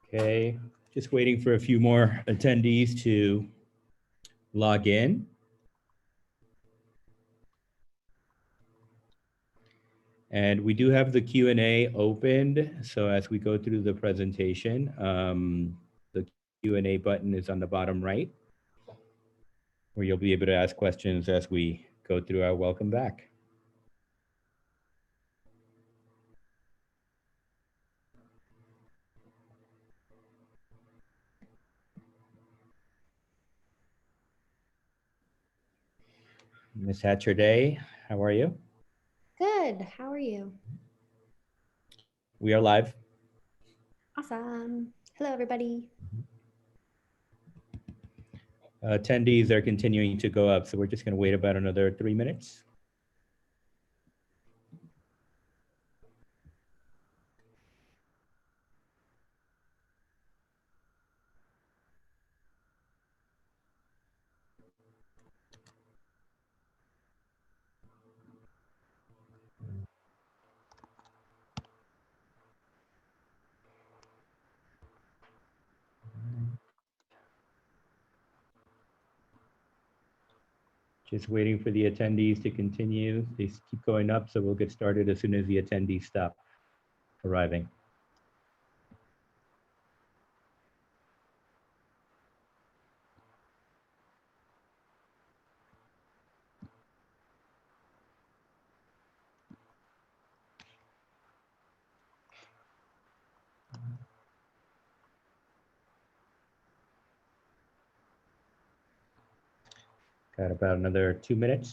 Okay, just waiting for a few more attendees to log in. And we do have the Q&A opened. So as we go through the presentation, the Q&A button is on the bottom right, where you'll be able to ask questions as we go through our welcome back. Ms. Hatcher-Day, how are you? Good. How are you? We are live. Awesome. Hello, everybody. Attendees are continuing to go up, so we're just going to wait about another 3 minutes. Just waiting for the attendees to continue. They keep going up, so we'll get started as soon as the attendees stop arriving. Got about another 2 minutes.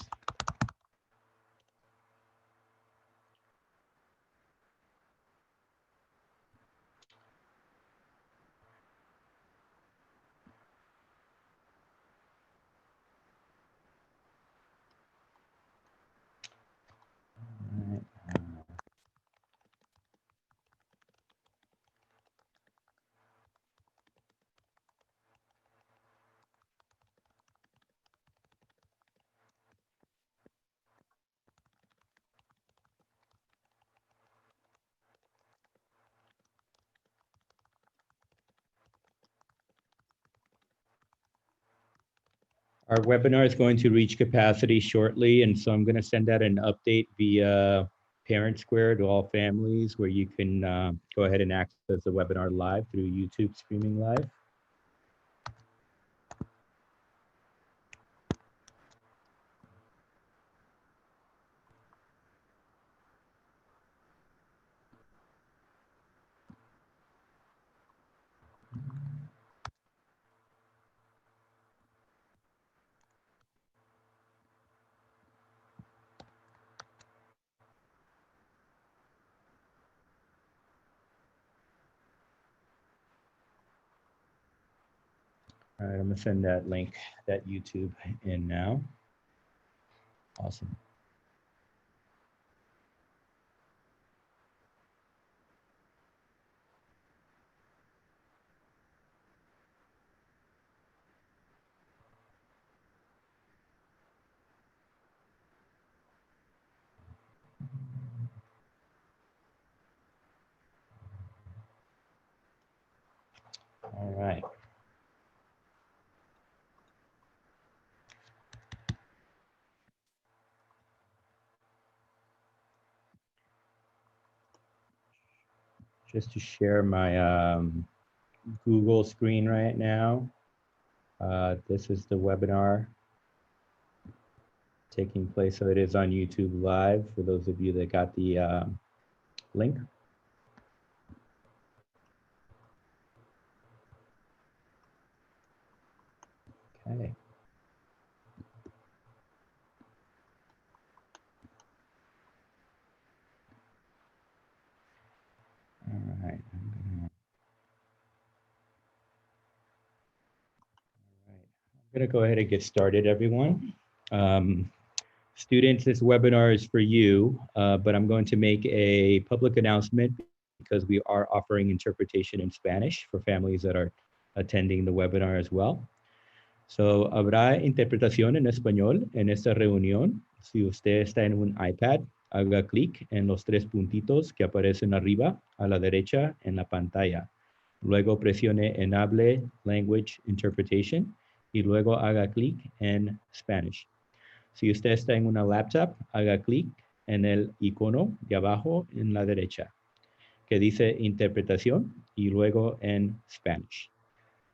Our webinar is going to reach capacity shortly, and so I'm going to send out an update via Parent Square to all families where you can go ahead and access the webinar live through YouTube streaming live. All right, I'm gonna send that link, that YouTube in now. Awesome. All right. Just to share my Google screen right now. This is the webinar taking place, so it is on YouTube Live for those of you that got the link. Okay. All right. I'm gonna go ahead and get started, everyone. Students, this webinar is for you, but I'm going to make a public announcement because we are offering interpretation in Spanish for families that are attending the webinar as well. So, habrá interpretación en español en esta reunión. Si usted está en un iPad, haga clic en los 3 puntitos que aparecen arriba a la derecha en la pantalla. luego presione en Hable Language Interpretation y luego haga clic en Spanish. Si usted está en una laptop, haga clic en el icono de abajo en la derecha que dice interpretación y luego en Spanish.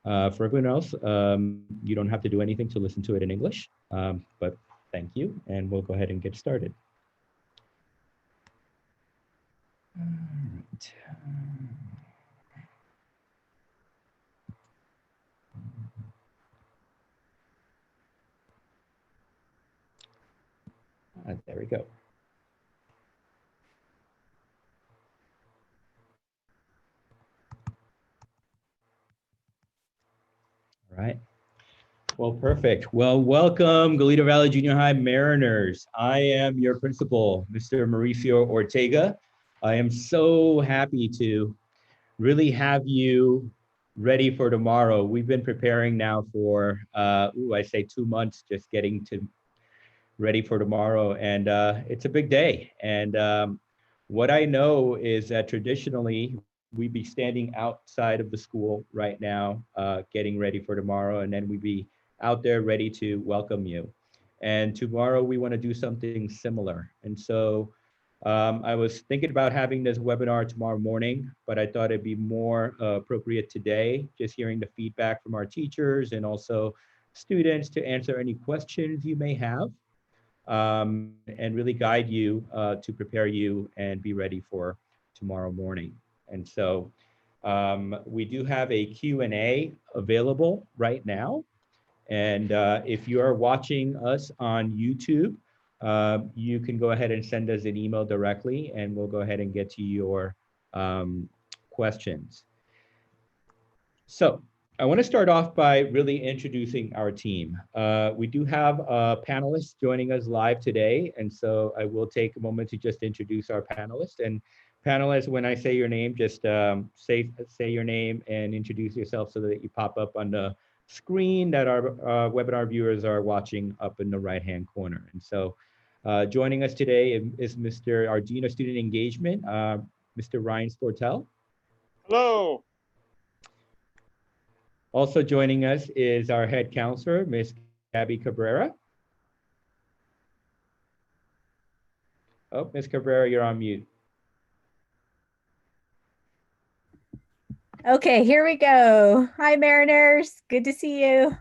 For everyone else, you don't have to do anything to listen to it in English, but thank you, and we'll go ahead and get started. All right. There we go. All right. Well, perfect. Well, welcome, Goleta Valley Junior High Mariners. I am your principal, Mr. Mauricio Ortega. I am so happy to really have you ready for tomorrow. We've been preparing now for, I say 2 months, just getting to ready for tomorrow. And it's a big day. And what I know is that traditionally we'd be standing outside of the school right now, getting ready for tomorrow. And then we'd be out there ready to welcome you. And tomorrow we want to do something similar. And so I was thinking about having this webinar tomorrow morning, but I thought it'd be more appropriate today, just hearing the feedback from our teachers and also students to answer any questions you may have, and really guide you to prepare you and be ready for tomorrow morning. And so we do have a Q&A available right now. And if you are watching us on YouTube, you can go ahead and send us an email directly and we'll go ahead and get to your questions. So I want to start off by really introducing our team. We do have panelists joining us live today. And so I will take a moment to just introduce our panelists. And panelists, when I say your name, just say your name and introduce yourself so that you pop up on the screen that our webinar viewers are watching up in the right-hand corner. And so joining us today is our Dean of Student Engagement, Mr. Ryan Sportel. Hello. Also joining us is our head counselor, Ms. Gabby Cabrera. Oh, Ms. Cabrera, you're on mute. Okay, here we go. Hi, Mariners. Good to see you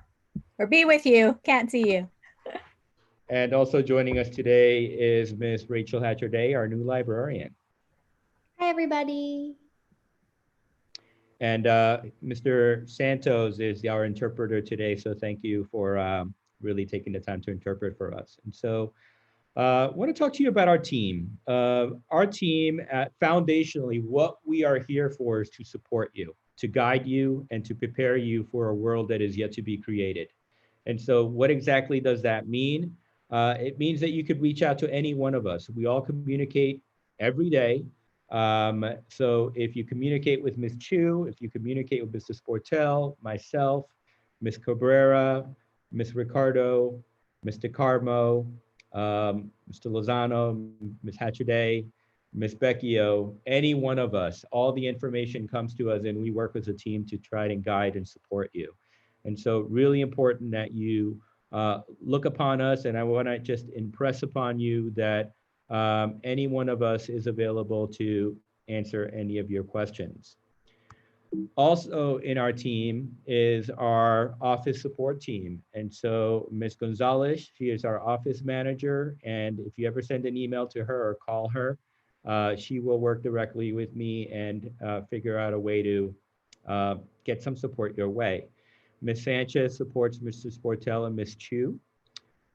or be with you. Can't see you. And also joining us today is Ms. Rachel Hatcher-Day, our new librarian. Hi, everybody. And Mr. Santos is our interpreter today. So thank you for really taking the time to interpret for us. And so I want to talk to you about our team. Our team, foundationally, what we are here for is to support you, to guide you, and to prepare you for a world that is yet to be created. And so what exactly does that mean? It means that you could reach out to any one of us. We all communicate every day. So if you communicate with Ms. Chu, if you communicate with Mr. Sportel, myself, Ms. Cabrera, Ms. Ricardo, Mr. Carmo, Mr. Lozano, Ms. Hatcher-Day, Ms. Becchio, any one of us, all the information comes to us and we work as a team to try and guide and support you. And so really important that you look upon us, and I want to just impress upon you that any one of us is available to answer any of your questions. Also in our team is our office support team. And so Ms. Gonzalez, she is our office manager. And if you ever send an email to her or call her, she will work directly with me and figure out a way to get some support your way. Ms. Sanchez supports Mr. Sportel and Ms. Chu.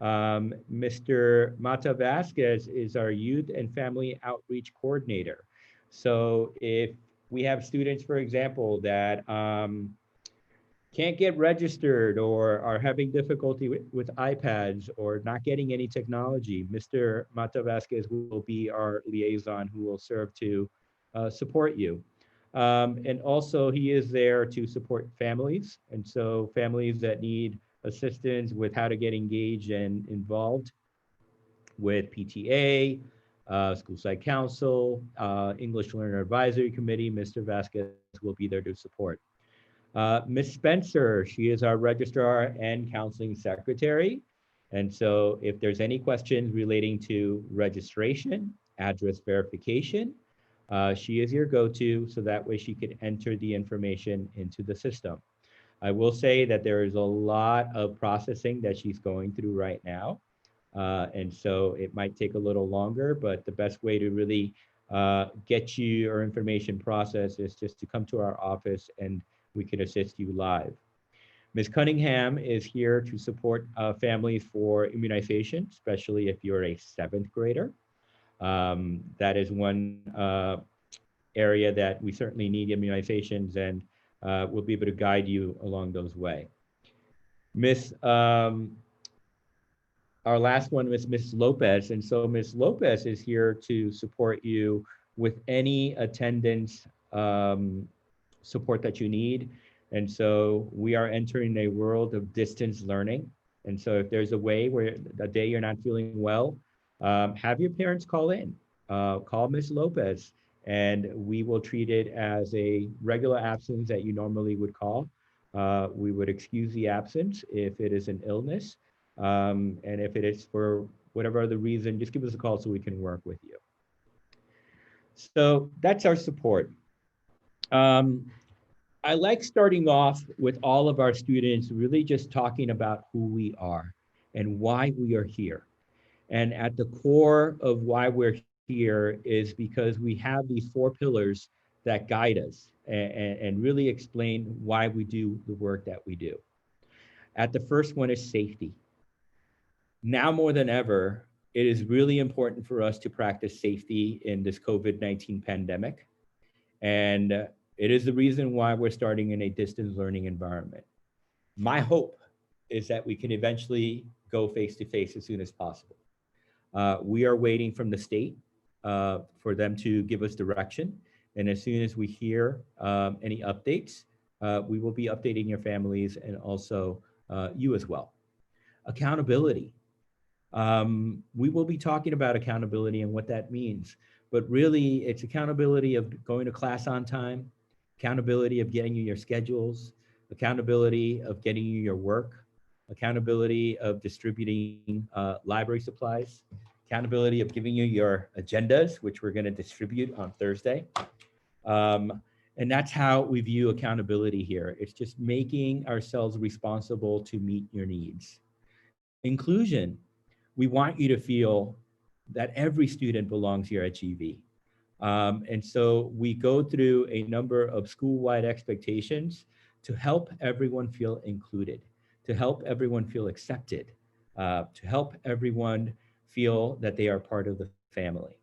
Mr. Mata Vasquez is our youth and family outreach coordinator. So if we have students, for example, that can't get registered or are having difficulty with iPads or not getting any technology, Mr. Mata Vasquez will be our liaison who will serve to support you. And also he is there to support families. And so families that need assistance with how to get engaged and involved with PTA, School Site Council, English Learner Advisory Committee. Mr. Vasquez will be there to support. Ms. Spencer, she is our registrar and counseling secretary. And so if there's any questions relating to registration, address verification, she is your go-to, so that way she can enter the information into the system. I will say that there is a lot of processing that she's going through right now. And so it might take a little longer, but the best way to really get you your information processed is just to come to our office and we can assist you live. Ms. Cunningham is here to support families for immunization, especially if you're a 7th grader. That is one area that we certainly need immunizations, and we'll be able to guide you along those way. Our last one was Ms. Lopez. And so Ms. Lopez is here to support you with any attendance support that you need. And so we are entering a world of distance learning. And so if there's a way where a day you're not feeling well, have your parents call in, call Ms. Lopez, and we will treat it as a regular absence that you normally would call. We would excuse the absence if it is an illness. And if it is for whatever other reason, just give us a call so we can work with you. So that's our support. I like starting off with all of our students really just talking about who we are and why we are here. And at the core of why we're here is because we have these 4 pillars that guide us and really explain why we do the work that we do. At the first one is safety. Now more than ever, it is really important for us to practice safety in this COVID-19 pandemic. And it is the reason why we're starting in a distance learning environment. My hope is that we can eventually go face-to-face as soon as possible. We are waiting from the state for them to give us direction. And as soon as we hear any updates, we will be updating your families and also you as well. Accountability. We will be talking about accountability and what that means, but really it's accountability of going to class on time, accountability of getting you your schedules, accountability of getting you your work, accountability of distributing library supplies, accountability of giving you your agendas, which we're going to distribute on Thursday. And that's how we view accountability here. It's just making ourselves responsible to meet your needs. Inclusion. We want you to feel that every student belongs here at GV. And so we go through a number of school-wide expectations to help everyone feel included, to help everyone feel accepted, to help everyone feel that they are part of the family.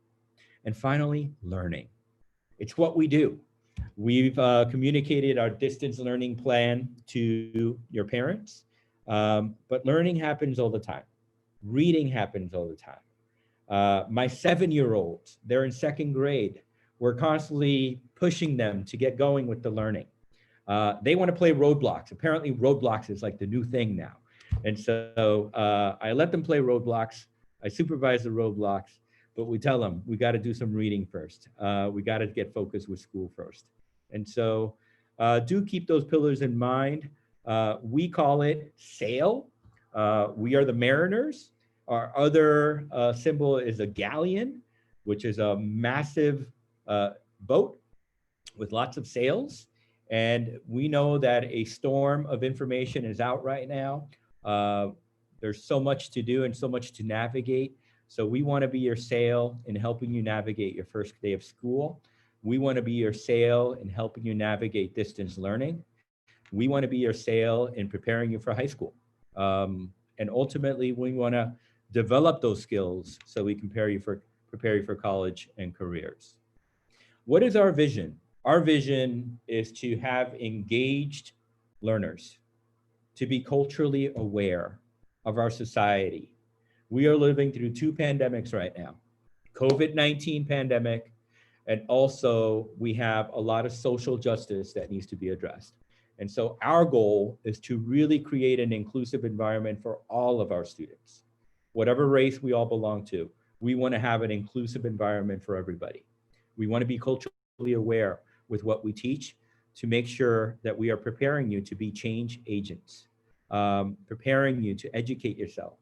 And finally, learning. It's what we do. We've communicated our distance learning plan to your parents, but learning happens all the time. Reading happens all the time. My 7-year-olds, they're in 2nd grade. We're constantly pushing them to get going with the learning. They want to play Roblox. Apparently Roblox is like the new thing now. And so I let them play Roblox. I supervise the Roblox, but we tell them, we got to do some reading first. We got to get focused with school first. And so do keep those pillars in mind. We call it SAIL. We are the Mariners. Our other symbol is a galleon, which is a massive boat with lots of sails. And we know that a storm of information is out right now. There's so much to do and so much to navigate. So we want to be your sail in helping you navigate your first day of school. We want to be your sail in helping you navigate distance learning. We want to be your sail in preparing you for high school. And ultimately, we want to develop those skills so we can prepare you for college and careers. What is our vision? Our vision is to have engaged learners, to be culturally aware of our society. We are living through 2 pandemics right now, COVID-19 pandemic, and also we have a lot of social justice that needs to be addressed. And so our goal is to really create an inclusive environment for all of our students, whatever race we all belong to, We want to have an inclusive environment for everybody. We want to be culturally aware with what we teach to make sure that we are preparing you to be change agents, preparing you to educate yourself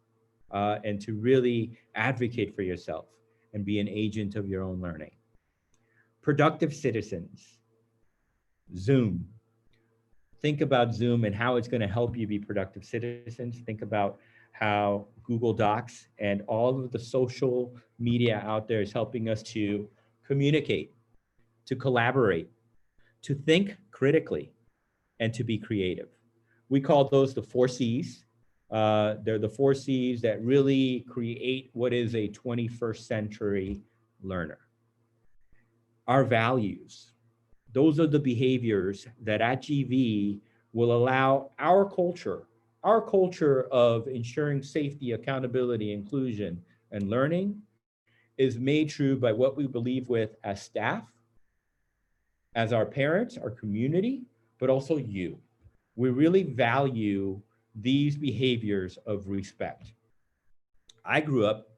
and to really advocate for yourself and be an agent of your own learning. Productive citizens, Zoom. Think about Zoom and how it's going to help you be productive citizens. Think about how Google Docs and all of the social media out there is helping us to communicate, to collaborate, to think critically, and to be creative. We call those the 4 C's. They're the 4 C's that really create what is a 21st century learner. Our values. Those are the behaviors that at GV will allow our culture of ensuring safety, accountability, inclusion, and learning is made true by what we believe with as staff, as our parents, our community, but also you. We really value these behaviors of respect. I grew up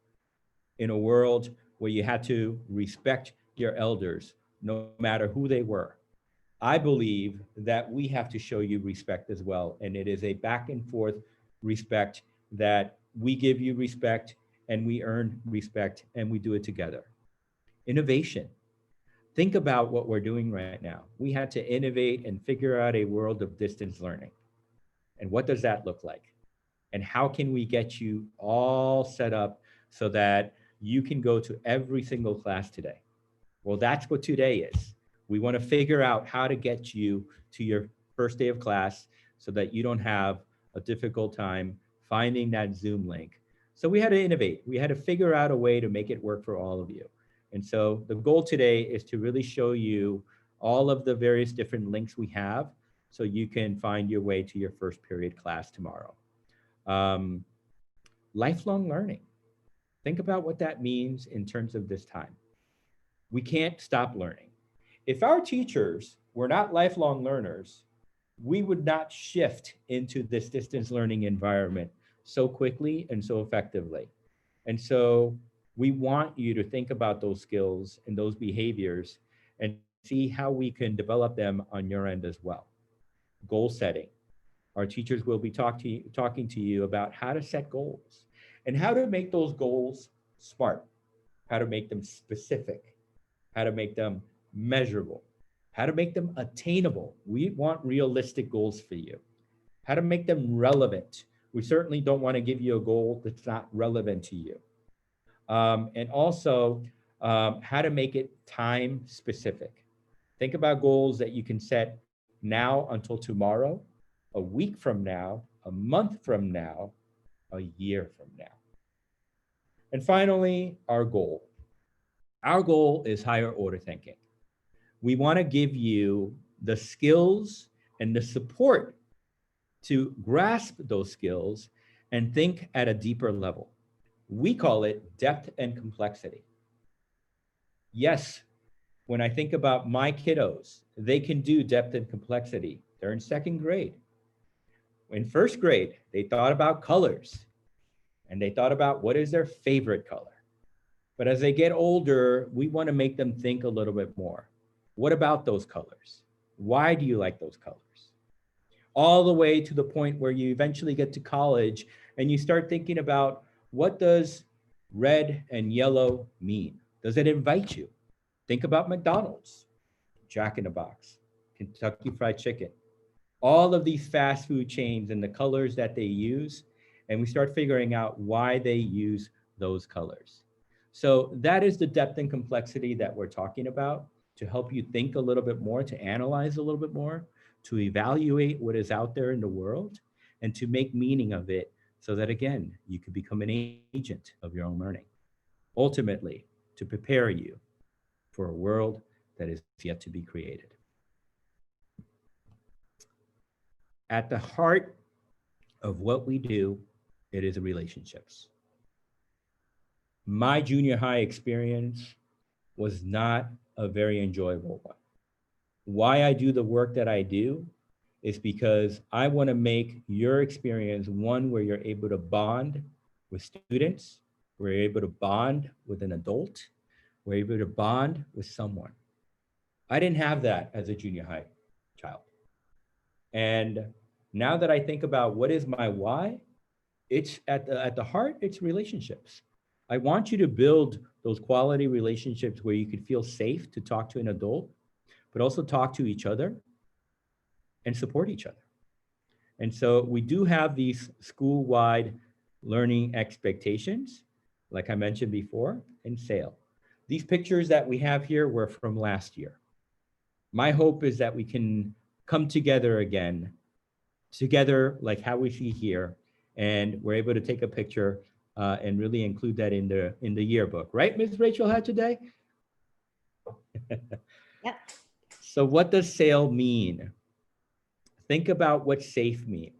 in a world where you had to respect your elders, no matter who they were. I believe that we have to show you respect as well. And it is a back and forth respect that we give you respect and we earn respect and we do it together. Innovation. Think about what we're doing right now. We had to innovate and figure out a world of distance learning. And what does that look like? And how can we get you all set up so that you can go to every single class today? Well, that's what today is. We want to figure out how to get you to your first day of class so that you don't have a difficult time finding that Zoom link. So we had to innovate. We had to figure out a way to make it work for all of you. And so the goal today is to really show you all of the various different links we have so you can find your way to your first period class tomorrow. Lifelong learning. Think about what that means in terms of this time. We can't stop learning. If our teachers were not lifelong learners, we would not shift into this distance learning environment so quickly and so effectively. And so we want you to think about those skills and those behaviors and see how we can develop them on your end as well. Goal setting. Our teachers will be talking to you about how to set goals and how to make those goals smart, how to make them specific, how to make them measurable, how to make them attainable. We want realistic goals for you. How to make them relevant. We certainly don't want to give you a goal that's not relevant to you. And also how to make it time specific. Think about goals that you can set now until tomorrow, a week from now, a month from now, a year from now. And finally, our goal. Our goal is higher order thinking. We want to give you the skills and the support to grasp those skills and think at a deeper level. We call it depth and complexity. Yes, when I think about my kiddos, they can do depth and complexity. They're in 2nd grade. In 1st grade, they thought about colors and they thought about what is their favorite color. But as they get older, we want to make them think a little bit more. What about those colors? Why do you like those colors? All the way to the point where you eventually get to college and you start thinking about, what does red and yellow mean? Does it invite you? Think about McDonald's, Jack in the Box, Kentucky Fried Chicken, all of these fast food chains and the colors that they use. And we start figuring out why they use those colors. So that is the depth and complexity that we're talking about, to help you think a little bit more, to analyze a little bit more, to evaluate what is out there in the world, and to make meaning of it so that, again, you can become an agent of your own learning. Ultimately, to prepare you for a world that is yet to be created. At the heart of what we do, it is relationships. My junior high experience was not a very enjoyable one. Why I do the work that I do is because I want to make your experience one where you're able to bond with students, We're able to bond with an adult. We're able to bond with someone. I didn't have that as a junior high child. And now that I think about what is my why, it's at the heart, it's relationships. I want you to build those quality relationships where you could feel safe to talk to an adult, but also talk to each other and support each other. And so we do have these school-wide learning expectations, like I mentioned before, in SAIL. These pictures that we have here were from last year. My hope is that we can come together again, together like how we see here, and we're able to take a picture and really include that in the yearbook, right, Ms. Rachel had today? Yep. So what does SAIL mean? Think about what safe means.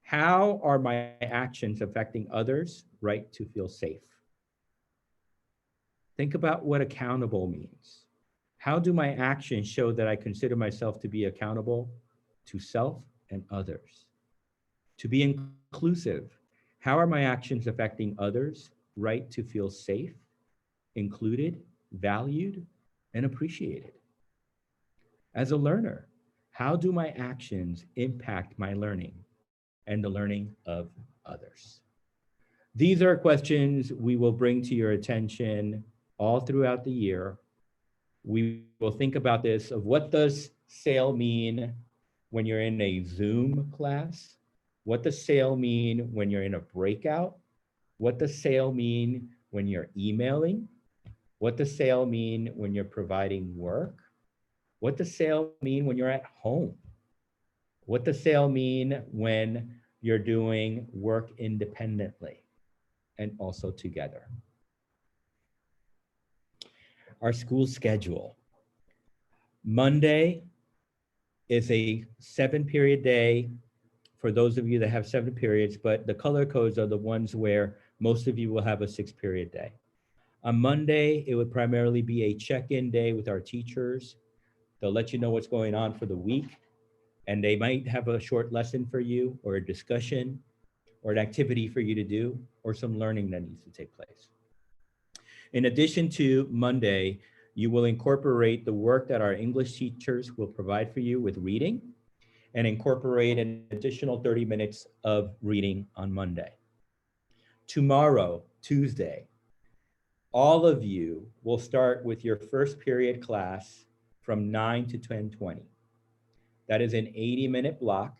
How are my actions affecting others' right to feel safe? Think about what accountable means. How do my actions show that I consider myself to be accountable to self and others? To be inclusive, how are my actions affecting others' right to feel safe, included, valued, and appreciated? As a learner, how do my actions impact my learning and the learning of others? These are questions we will bring to your attention all throughout the year. We will think about this of what does SAIL mean when you're in a Zoom class? What does SAIL mean when you're in a breakout? What does SAIL mean when you're emailing? What does SAIL mean when you're providing work? What does SAIL mean when you're at home? What does SAIL mean when you're doing work independently and also together? Our school schedule. Monday is a 7-period day for those of you that have 7 periods, but the color codes are the ones where most of you will have a 6-period day. On Monday, it would primarily be a check-in day with our teachers. They'll let you know what's going on for the week, and they might have a short lesson for you or a discussion or an activity for you to do or some learning that needs to take place. In addition to Monday, you will incorporate the work that our English teachers will provide for you with reading and incorporate an additional 30 minutes of reading on Monday. Tomorrow, Tuesday, all of you will start with your first period class from 9 to 10:20. That is an 80-minute block.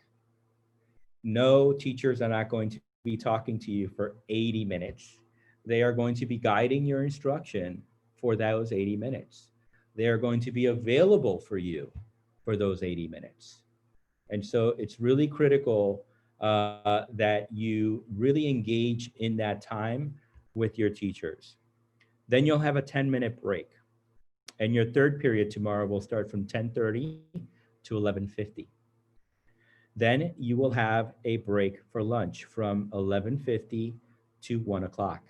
No teachers are not going to be talking to you for 80 minutes. They are going to be guiding your instruction for those 80 minutes. They are going to be available for you for those 80 minutes. And so it's really critical that you really engage in that time with your teachers. Then you'll have a 10-minute break. And your third period tomorrow will start from 10:30 to 11:50. Then you will have a break for lunch from 11:50 to 1 o'clock.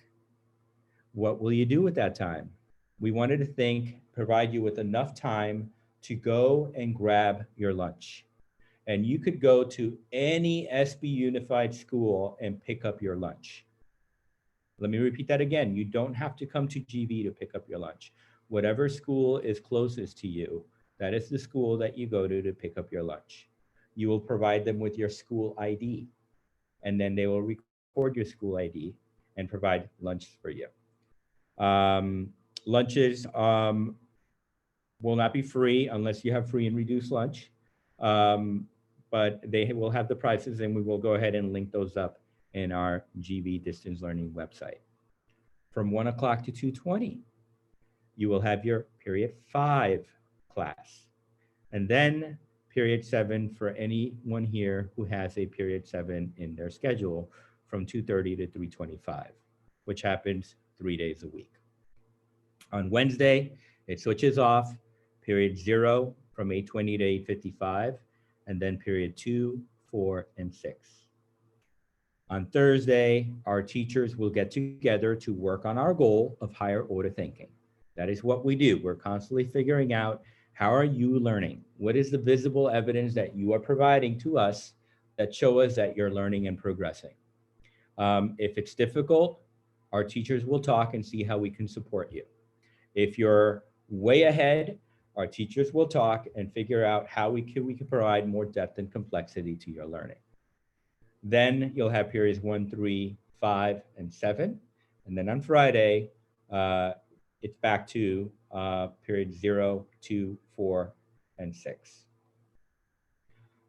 What will you do with that time? We wanted to provide you with enough time to go and grab your lunch. And you could go to any SB Unified school and pick up your lunch. Let me repeat that again. You don't have to come to GV to pick up your lunch. Whatever school is closest to you, that is the school that you go to pick up your lunch. You will provide them with your school ID, and then they will record your school ID and provide lunch for you. Lunches will not be free unless you have free and reduced lunch, but they will have the prices, and we will go ahead and link those up in our GV Distance Learning website. From 1 o'clock to 2:20, you will have your period 5 class. And then period 7 for anyone here who has a period 7 in their schedule from 2:30 to 3:25, which happens 3 days a week. On Wednesday, it switches off, period 0 from 8:20 to 8:55, and then period 2, 4, and 6. On Thursday, our teachers will get together to work on our goal of higher order thinking. That is what we do. We're constantly figuring out, how are you learning? What is the visible evidence that you are providing to us that show us that you're learning and progressing? If it's difficult, Our teachers will talk and see how we can support you. If you're way ahead, our teachers will talk and figure out how we can provide more depth and complexity to your learning. Then you'll have periods 1, 3, 5, and 7. And then on Friday, it's back to period 0, 2, 4, and 6.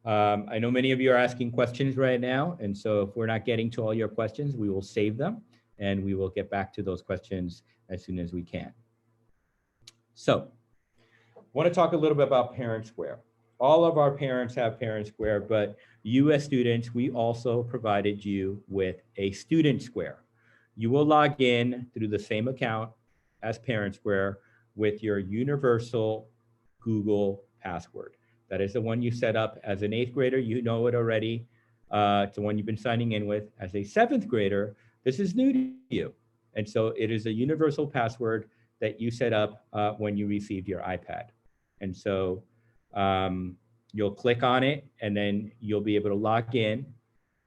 I know many of you are asking questions right now. And so if we're not getting to all your questions, we will save them and we will get back to those questions as soon as we can. So I want to talk a little bit about Parent Square. All of our parents have Parent Square, but you as students, we also provided you with a Student Square. You will log in through the same account as Parent Square with your universal Google password. That is the one you set up as an 8th grader. You know it already. It's the one you've been signing in with. As a 7th grader, this is new to you. And so it is a universal password that you set up when you received your iPad. And so you'll click on it and then you'll be able to log in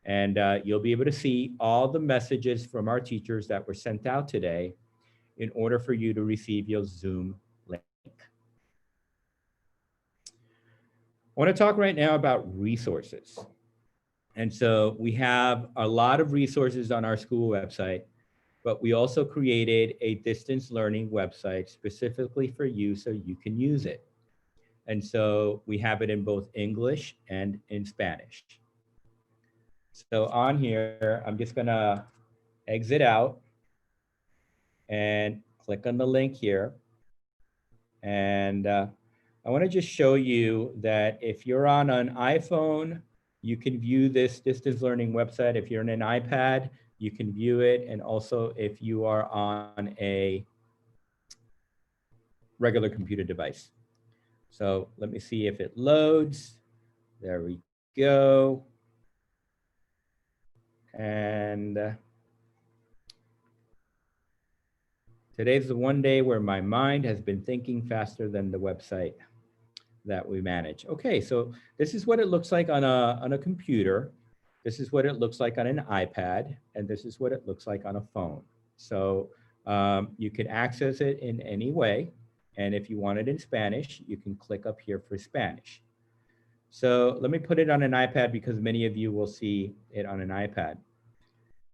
and you'll be able to see all the messages from our teachers that were sent out today in order for you to receive your Zoom link. I want to talk right now about resources. And so we have a lot of resources on our school website, but we also created a distance learning website specifically for you so you can use it. And so we have it in both English and in Spanish. So on here, I'm just gonna exit out and click on the link here. And I wanna just show you that if you're on an iPhone, you can view this distance learning website. If you're on an iPad, you can view it. And also if you are on a regular computer device. So let me see if it loads. There we go. And today's the one day where my mind has been thinking faster than the website that we manage. Okay, so this is what it looks like on a computer. This is what it looks like on an iPad, and this is what it looks like on a phone. So you can access it in any way. And if you want it in Spanish, you can click up here for Spanish. So let me put it on an iPad because many of you will see it on an iPad.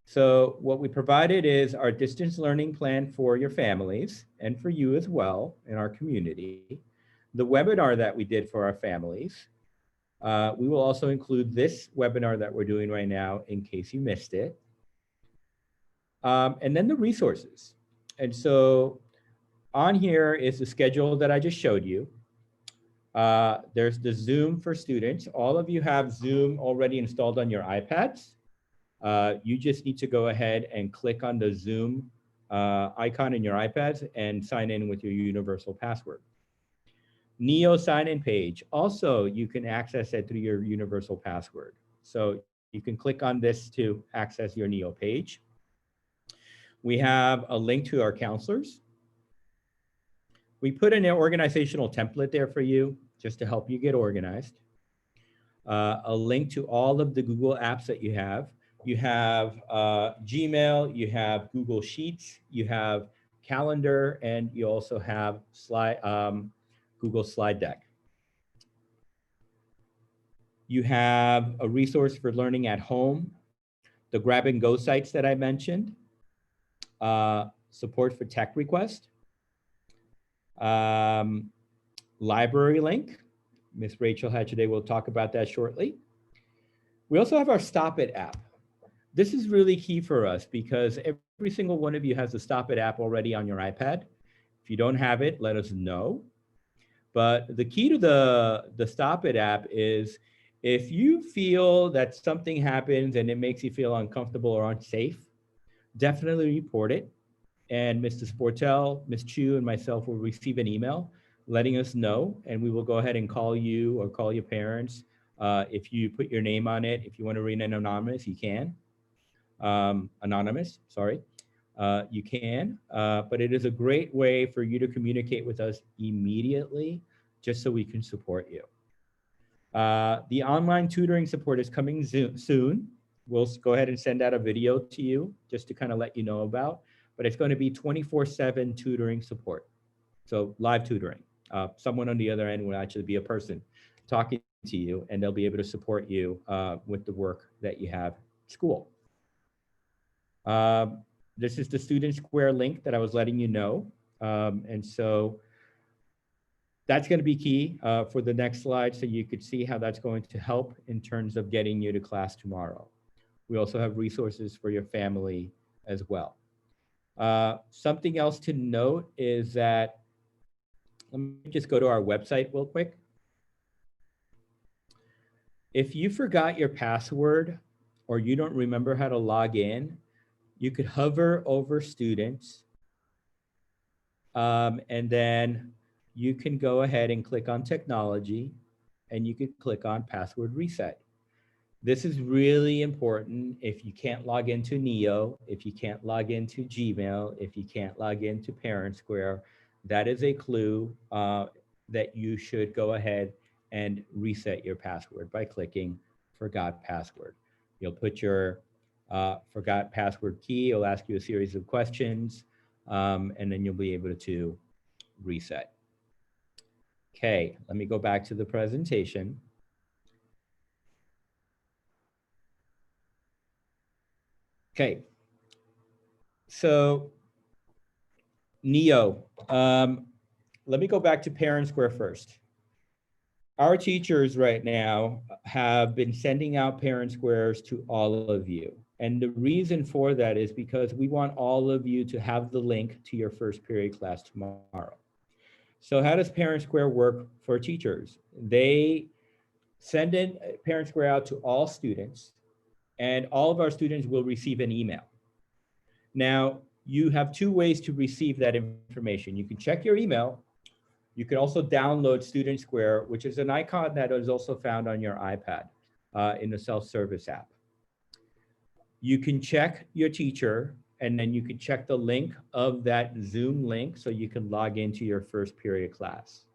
So what we provided is our distance learning plan for your families and for you as well in our community. The webinar that we did for our families. We will also include this webinar that we're doing right now in case you missed it. And then the resources. And so on here is the schedule that I just showed you. There's the Zoom for students. All of you have Zoom already installed on your iPads. You just need to go ahead and click on the Zoom icon in your iPads and sign in with your universal password. Neo sign-in page. Also, you can access it through your universal password. So you can click on this to access your Neo page. We have a link to our counselors. We put in an organizational template there for you just to help you get organized. A link to all of the Google apps that you have. You have Gmail, you have Google Sheets, you have Calendar, and you also have Google Slide Deck. You have a resource for learning at home, the grab and go sites that I mentioned, support for tech request, library link. Miss Rachel Hatchaday will talk about that shortly. We also have our Stop It app. This is really key for us because every single one of you has the Stop It app already on your iPad. If you don't have it, let us know. But the key to the Stop It app is if you feel that something happens and it makes you feel uncomfortable or unsafe, definitely report it. And Mr. Sportel, Ms. Chu, and myself will receive an email letting us know, and we will go ahead and call you or call your parents. If you put your name on it, if you want to remain anonymous, you can. Anonymous, sorry. You can, but it is a great way for you to communicate with us immediately, just so we can support you. The online tutoring support is coming soon. We'll go ahead and send out a video to you just to kind of let you know about. but it's going to be 24/7 tutoring support. So live tutoring. Someone on the other end will actually be a person talking to you, and they'll be able to support you with the work that you have at school. This is the Student Square link that I was letting you know. And so that's going to be key for the next slide, so you could see how that's going to help in terms of getting you to class tomorrow. We also have resources for your family as well. Something else to note is that, let me just go to our website real quick. If you forgot your password or you don't remember how to log in, you could hover over students, and then you can go ahead and click on technology, and you could click on password reset. This is really important if you can't log into Neo, if you can't log into Gmail, if you can't log into ParentSquare. That is a clue that you should go ahead and reset your password by clicking forgot password. You'll put your forgot password key. It'll ask you a series of questions, and then you'll be able to reset. Okay, let me go back to the presentation. Okay, so Neo, let me go back to ParentSquare first. Our teachers right now have been sending out ParentSquares to all of you. And the reason for that is because we want all of you to have the link to your first period class tomorrow. So how does ParentSquare work for teachers? They send in ParentSquare out to all students, and all of our students will receive an email. Now, you have two ways to receive that information. You can check your email. You can also download Student Square, which is an icon that is also found on your iPad in the self-service app. You can check your teacher, and then you can check the link of that Zoom link so you can log into your first period class.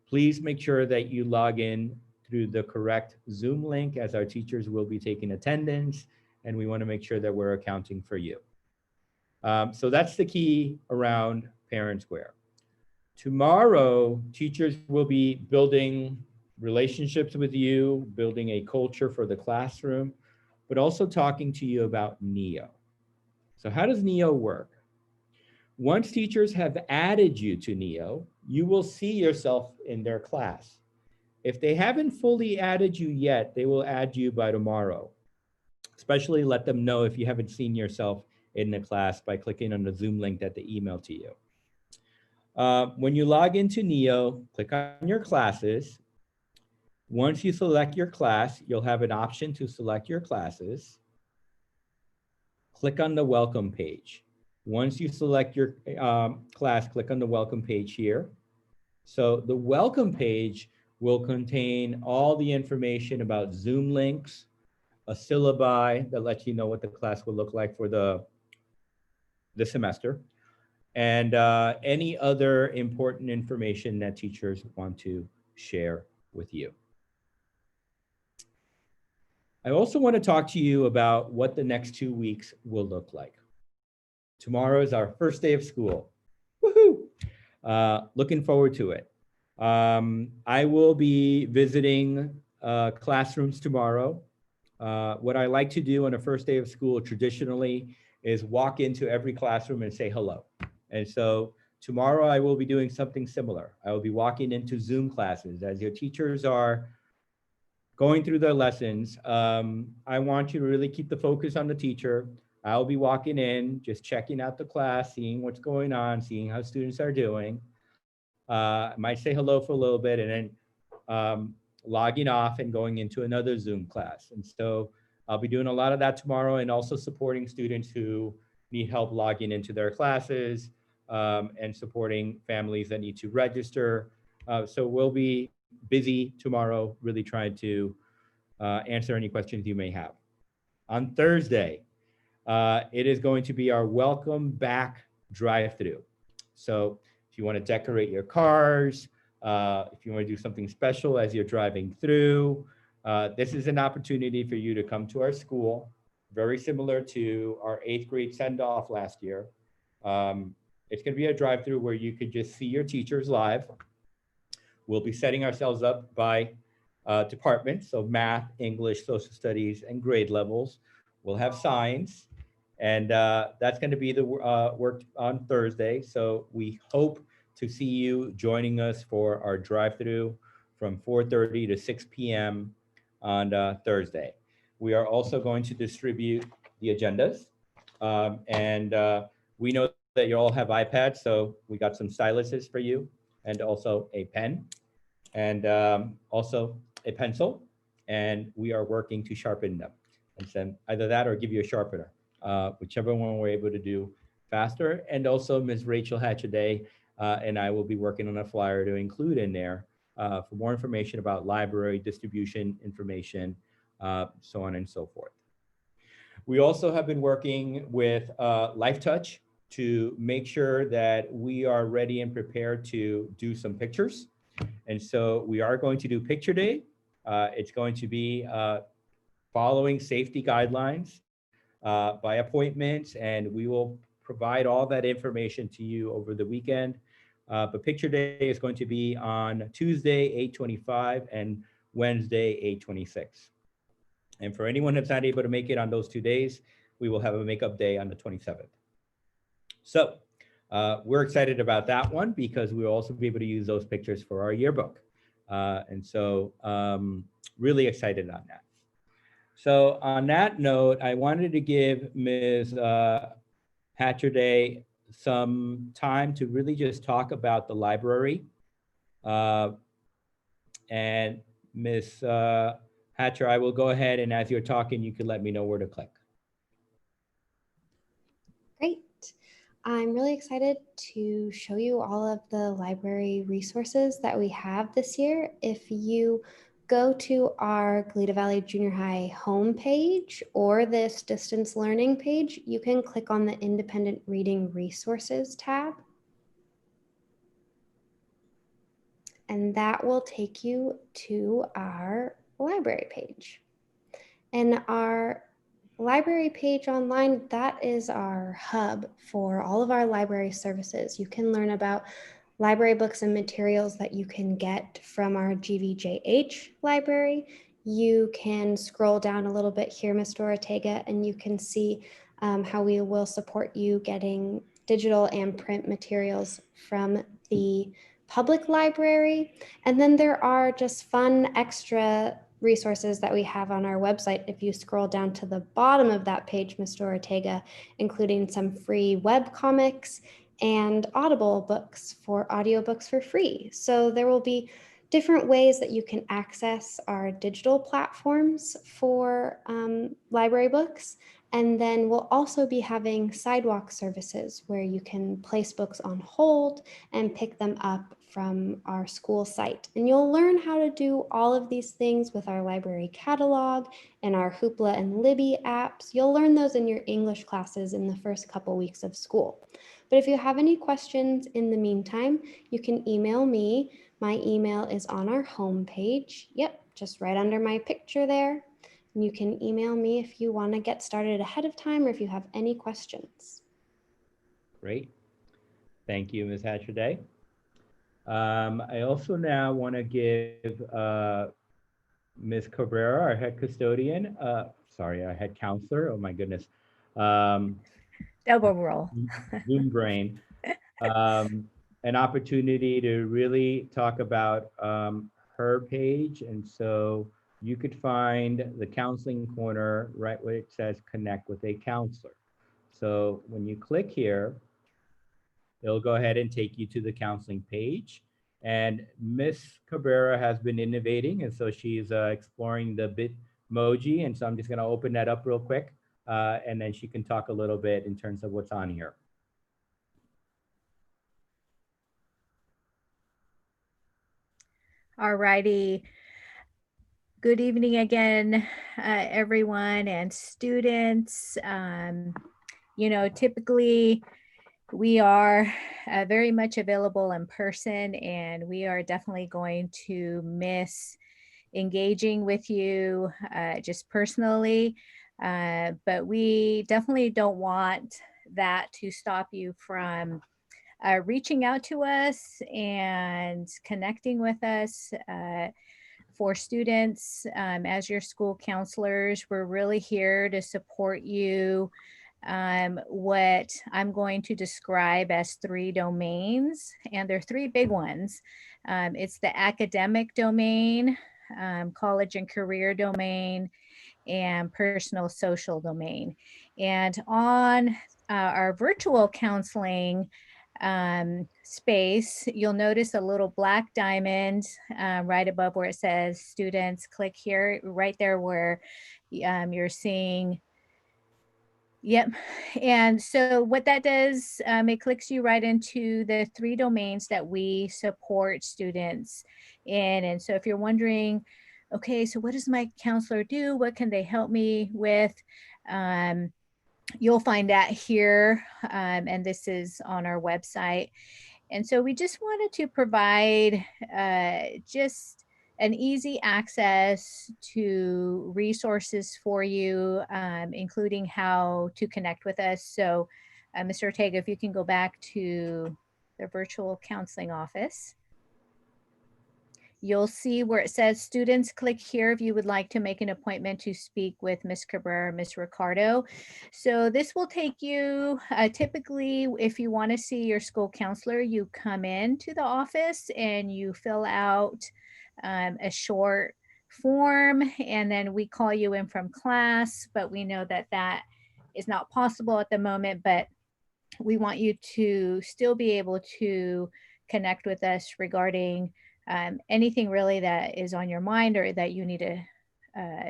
Please make sure that you log in through the correct Zoom link, as our teachers will be taking attendance, and we want to make sure that we're accounting for you. So that's the key around ParentSquare. Tomorrow, teachers will be building relationships with you, building a culture for the classroom, but also talking to you about Neo. So how does Neo work? Once teachers have added you to Neo, you will see yourself in their class. If they haven't fully added you yet, they will add you by tomorrow. Especially let them know if you haven't seen yourself in the class by clicking on the Zoom link that they emailed to you. When you log into Neo, click on your classes. Once you select your class, you'll have an option to select your classes. Click on the welcome page. Once you select your class, click on the welcome page here. So the welcome page will contain all the information about Zoom links, a syllabi that lets you know what the class will look like for the semester, and any other important information that teachers want to share with you. I also want to talk to you about what the next 2 weeks will look like. Tomorrow is our first day of school. Woohoo! Looking forward to it. I will be visiting classrooms tomorrow. What I like to do on the first day of school traditionally is walk into every classroom and say hello. And so tomorrow I will be doing something similar. I will be walking into Zoom classes as your teachers are going through their lessons. I want you to really keep the focus on the teacher. I'll be walking in, just checking out the class, seeing what's going on, seeing how students are doing. I might say hello for a little bit and then logging off and going into another Zoom class. And so I'll be doing a lot of that tomorrow, and also supporting students who need help logging into their classes, and supporting families that need to register. So we'll be busy tomorrow, really trying to answer any questions you may have. On Thursday, it is going to be our welcome back drive-through. So if you want to decorate your cars, if you want to do something special as you're driving through, this is an opportunity for you to come to our school, very similar to our 8th grade send-off last year. It's going to be a drive-through where you could just see your teachers live. We'll be setting ourselves up by departments, so math, English, social studies, and grade levels. We'll have signs, and that's going to be the work on Thursday. So we hope to see you joining us for our drive-through from 4:30 to 6 p.m. on Thursday. We are also going to distribute the agendas, and we know that you all have iPads, so we got some styluses for you, and also a pen, and also a pencil, and we are working to sharpen them and send either that or give you a sharpener, whichever one we're able to do faster. And also Ms. Rachel Hatchaday and I will be working on a flyer to include in there for more information about library distribution information, so on and so forth. We also have been working with LifeTouch to make sure that we are ready and prepared to do some pictures. And so we are going to do Picture Day. It's going to be following safety guidelines by appointment, and we will provide all that information to you over the weekend. But Picture Day is going to be on Tuesday, 8/25, and Wednesday, 8/26. And for anyone that's not able to make it on those 2 days, we will have a makeup day on the 27th. So we're excited about that one because we'll also be able to use those pictures for our yearbook. And so really excited on that. So on that note, I wanted to give Ms. Hatchaday some time to really just talk about the library. And Ms. Hatcher, I will go ahead, and as you're talking, you can let me know where to click. Great. I'm really excited to show you all of the library resources that we have this year. If you go to our Goleta Valley Junior High homepage or this distance learning page, you can click on the Independent Reading Resources tab. And that will take you to our library page. And our library page online, that is our hub for all of our library services. You can learn about library books and materials that you can get from our GVJH library. You can scroll down a little bit here, Mr. Ortega, and you can see how we will support you getting digital and print materials from the public library. And then there are just fun extra resources that we have on our website. If you scroll down to the bottom of that page, Mr. Ortega, including some free web comics and Audible books for audiobooks for free. So there will be different ways that you can access our digital platforms for library books. And then we'll also be having sidewalk services where you can place books on hold and pick them up from our school site. And you'll learn how to do all of these things with our library catalog and our Hoopla and Libby apps. You'll learn those in your English classes in the first couple weeks of school. But if you have any questions in the meantime, you can email me. My email is on our homepage. Yep, just right under my picture there. And you can email me if you want to get started ahead of time or if you have any questions. Great. Thank you, Ms. Hatchaday. I also now want to give Ms. Cabrera, our head custodian, sorry, our head counselor, oh my goodness. Double roll. Zoom brain. An opportunity to really talk about her page. And so you could find the counseling corner right where it says connect with a counselor. So when you click here, it'll go ahead and take you to the counseling page. And Miss Cabrera has been innovating, and so she's exploring the Bitmoji. And so I'm just gonna open that up real quick, and then she can talk a little bit in terms of what's on here. All righty. Good evening again, everyone and students. You know, typically we are very much available in person, and we are definitely going to miss engaging with you just personally. But we definitely don't want that to stop you from reaching out to us and connecting with us. For students, as your school counselors, we're really here to support you. What I'm going to describe as 3 domains, and they're 3 big ones. It's the academic domain, college and career domain, and personal social domain. And on our virtual counseling space, you'll notice a little black diamond right above where it says students. Click here, right there where you're seeing. Yep. And so what that does, it clicks you right into the 3 domains that we support students in. And so if you're wondering, okay, so what does my counselor do? What can they help me with? You'll find that here, and this is on our website. And so we just wanted to provide just an easy access to resources for you, including how to connect with us. So Mr. Ortega, if you can go back to the virtual counseling office. You'll see where it says students. Click here if you would like to make an appointment to speak with Ms. Cabrera or Ms. Ricardo. So this will take you, typically, if you want to see your school counselor, you come into the office and you fill out a short form, and then we call you in from class, but we know that that is not possible at the moment, but we want you to still be able to connect with us regarding anything really that is on your mind or that you need to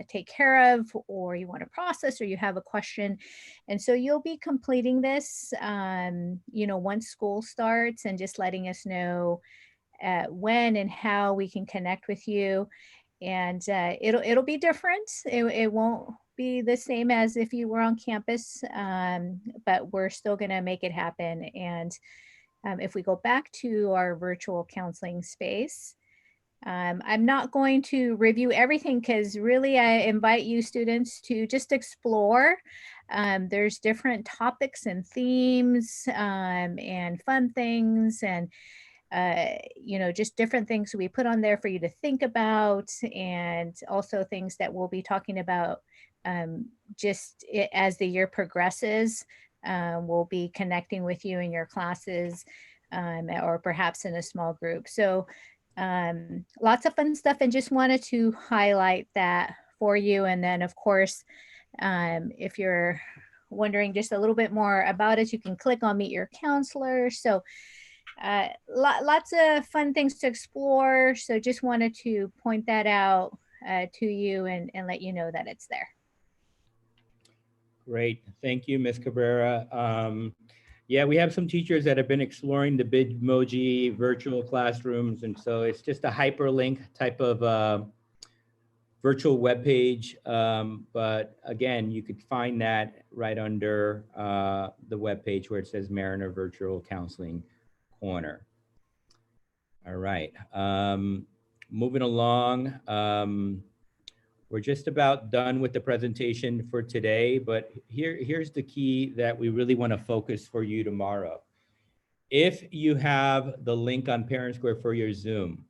take care of, or you want to process, or you have a question. And so you'll be completing this, once school starts, and just letting us know when and how we can connect with you. And it'll be different. It won't be the same as if you were on campus, but we're still going to make it happen. And if we go back to our virtual counseling space, I'm not going to review everything because really I invite you students to just explore. There's different topics and themes and fun things, and just different things we put on there for you to think about, and also things that we'll be talking about as the year progresses. We'll be connecting with you in your classes or perhaps in a small group. So lots of fun stuff, and just wanted to highlight that for you. And then of course, if you're wondering just a little bit more about it, you can click on Meet Your Counselor. So lots of fun things to explore. So just wanted to point that out to you and let you know that it's there. Great. Thank you, Ms. Cabrera. Yeah, we have some teachers that have been exploring the Bitmoji virtual classrooms. And so it's just a hyperlink type of virtual web page. But again, you could find that right under the web page where it says Mariner Virtual Counseling Corner. All right. Moving along. We're just about done with the presentation for today, but here's the key that we really want to focus for you tomorrow. If you have the link on Parent Square for your Zoom,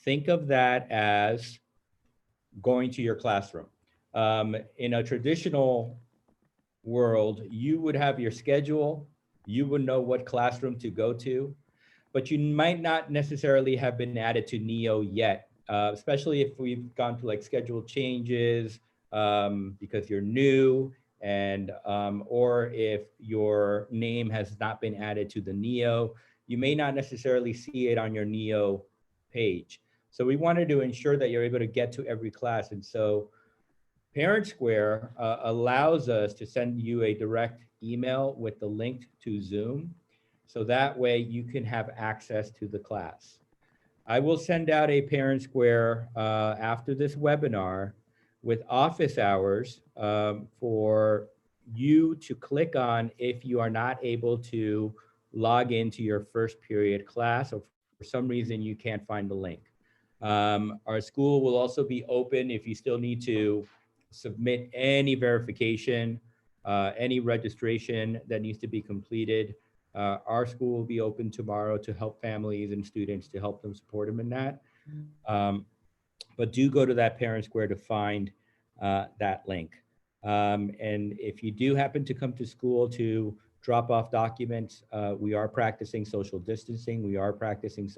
think of that as going to your classroom. In a traditional world, you would have your schedule, you would know what classroom to go to, but you might not necessarily have been added to Neo yet. Especially if we've gone through like schedule changes because you're new, and or if your name has not been added to the Neo, you may not necessarily see it on your Neo page. So we wanted to ensure that you're able to get to every class. And so Parent Square allows us to send you a direct email with the link to Zoom. So that way you can have access to the class. I will send out a Parent Square after this webinar with office hours for you to click on if you are not able to log into your first period class, or for some reason you can't find the link. Our school will also be open if you still need to submit any verification any registration that needs to be completed. Our school will be open tomorrow to help families and students, to help them support them in that. Um, but do go to that Parent Square to find that link. And if you do happen to come to school to drop off documents, we are practicing social distancing. We are practicing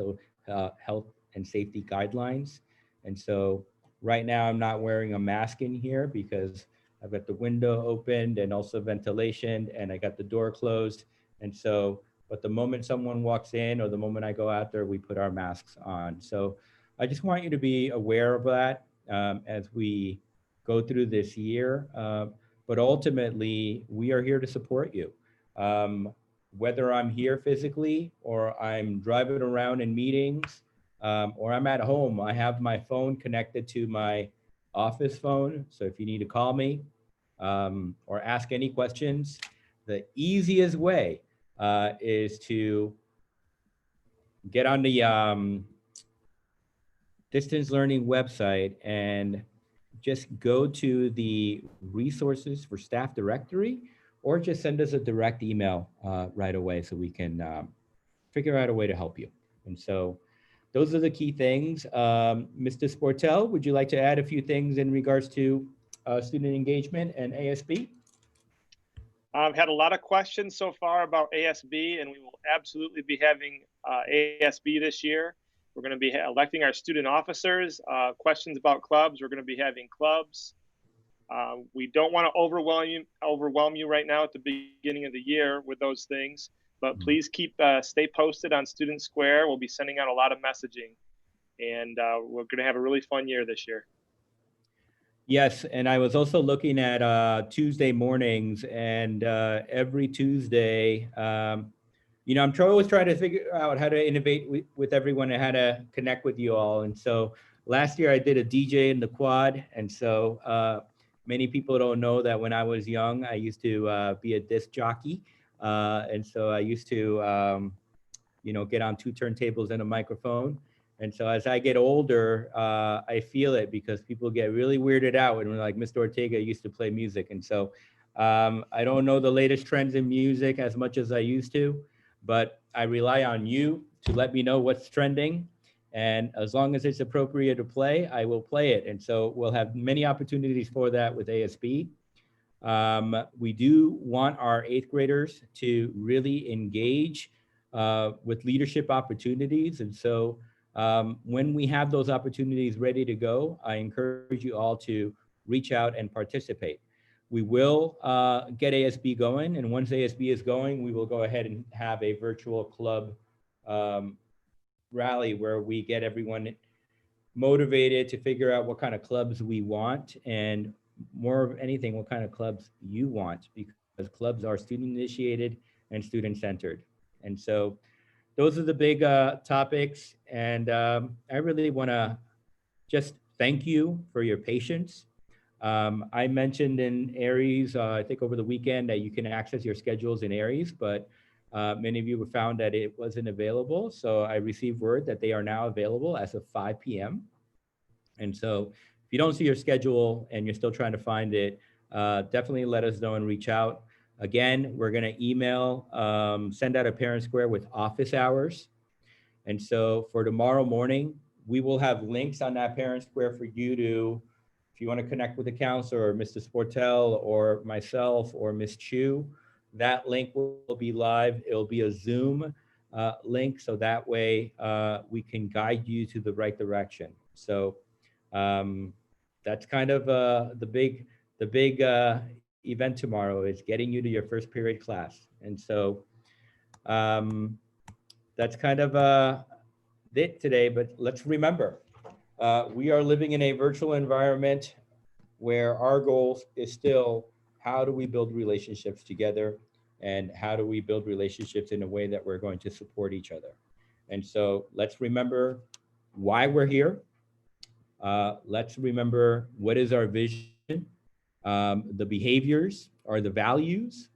health and safety guidelines. And so right now I'm not wearing a mask in here because I've got the window opened and also ventilation, and I got the door closed. And so, but the moment someone walks in or the moment I go out there, we put our masks on. So I just want you to be aware of that as we go through this year. But ultimately, we are here to support you. Whether I'm here physically or I'm driving around in meetings or I'm at home, I have my phone connected to my office phone. So if you need to call me or ask any questions, the easiest way is to get on the distance learning website and just go to the resources for staff directory, or just send us a direct email right away so we can figure out a way to help you. And so those are the key things. Mr. Sportel, would you like to add a few things in regards to student engagement and ASB? I've had a lot of questions so far about ASB, and we will absolutely be having ASB this year. We're going to be electing our student officers. Questions about clubs, we're going to be having clubs. We don't want to overwhelm you right now at the beginning of the year with those things, but please stay posted on Student Square. We'll be sending out a lot of messaging, and we're going to have a really fun year this year. Yes, and I was also looking at Tuesday mornings, and every Tuesday, you know, I'm always trying to figure out how to innovate with everyone and how to connect with you all. And so last year I did a DJ in the quad, and so many people don't know that when I was young, I used to be a disc jockey, and so I used to, you know, get on 2 turntables and a microphone. And so as I get older, I feel it because people get really weirded out when we're like, Mr. Ortega used to play music. And so I don't know the latest trends in music as much as I used to, but I rely on you to let me know what's trending. And as long as it's appropriate to play, I will play it. And so we'll have many opportunities for that with ASB. We do want our 8th graders to really engage with leadership opportunities. And so when we have those opportunities ready to go, I encourage you all to reach out and participate. We will get ASB going, and once ASB is going, we will go ahead and have a virtual club rally where we get everyone motivated to figure out what kind of clubs we want, and more of anything, what kind of clubs you want, because clubs are student initiated and student centered. And so those are the big topics. And I really want to just thank you for your patience. I mentioned in Aries, I think over the weekend, that you can access your schedules in Aries, but many of you found that it wasn't available. So I received word that they are now available as of 5 p.m. And so if you don't see your schedule and you're still trying to find it, definitely let us know and reach out. Again, we're going to email, send out a Parent Square with office hours. And so for tomorrow morning, we will have links on that Parent Square for you to, if you want to connect with the counselor or Mr. Sportel or myself or Ms. Chu, that link will be live. It'll be a Zoom link, so that way we can guide you to the right direction. So that's kind of the big event tomorrow, is getting you to your first period class. And so that's kind of it today, but let's remember, we are living in a virtual environment where our goal is still, how do we build relationships together, and how do we build relationships in a way that we're going to support each other. And so let's remember why we're here. Let's remember what is our vision. The behaviors are the values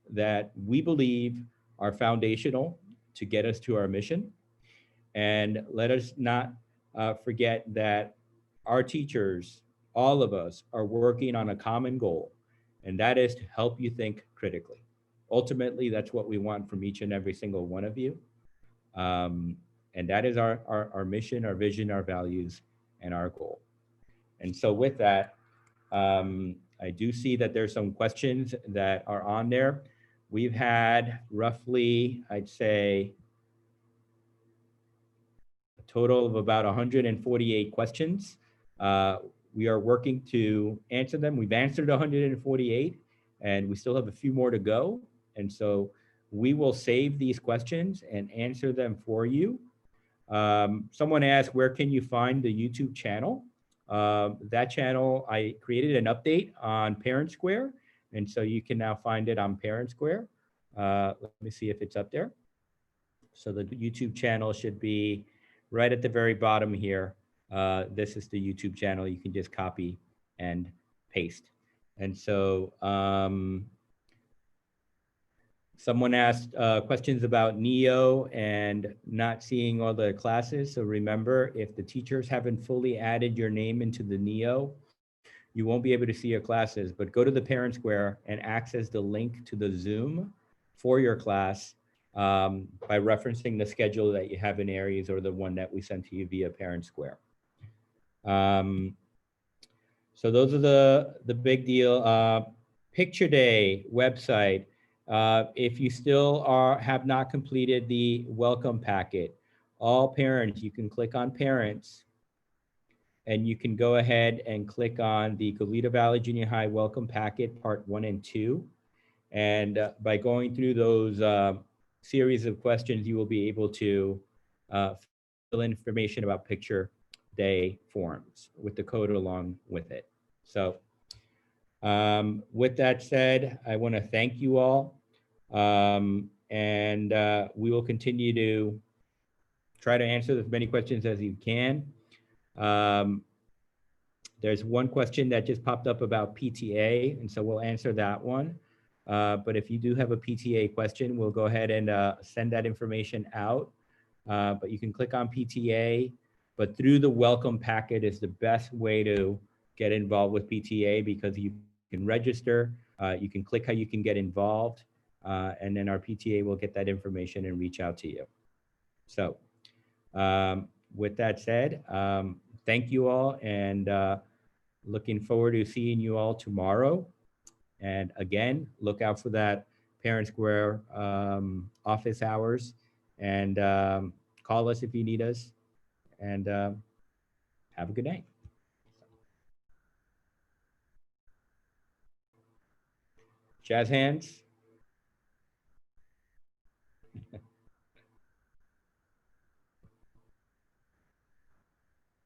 that we believe are foundational to get us to our mission. And let us not forget that our teachers, all of us, are working on a common goal. and that is to help you think critically. Ultimately, that's what we want from each and every single one of you. And that is our mission, our vision, our values, and our goal. And so with that, I do see that there's some questions that are on there. We've had roughly, I'd say, a total of about 148 questions. We are working to answer them. We've answered 148, and we still have a few more to go. And so we will save these questions and answer them for you. Someone asked, where can you find the YouTube channel? That channel, I created an update on Parent Square, and so you can now find it on Parent Square. Let me see if it's up there. So the YouTube channel should be right at the very bottom here. This is the YouTube channel. You can just copy and paste. And so someone asked questions about NEO and not seeing all the classes. So remember, if the teachers haven't fully added your name into the NEO, you won't be able to see your classes, but go to the Parent Square and access the link to the Zoom for your class by referencing the schedule that you have in Aries or the one that we sent to you via Parent Square. So those are the big deal. Picture Day website. If you still have not completed the welcome packet, all parents, you can click on parents and you can go ahead and click on the Goleta Valley Junior High welcome packet part 1 and 2. And by going through those series of questions, you will be able to fill in information about Picture Day forms with the code along with it. So with that said, I want to thank you all. And we will continue to try to answer as many questions as you can. There's one question that just popped up about PTA, and so we'll answer that one. But if you do have a PTA question, we'll go ahead and send that information out. But you can click on PTA, but through the welcome packet is the best way to get involved with PTA, because you can register, you can click how you can get involved, and then our PTA will get that information and reach out to you. So with that said, thank you all, and looking forward to seeing you all tomorrow. And again, look out for that Parent Square office hours, and call us if you need us, and have a good night. Jazz hands.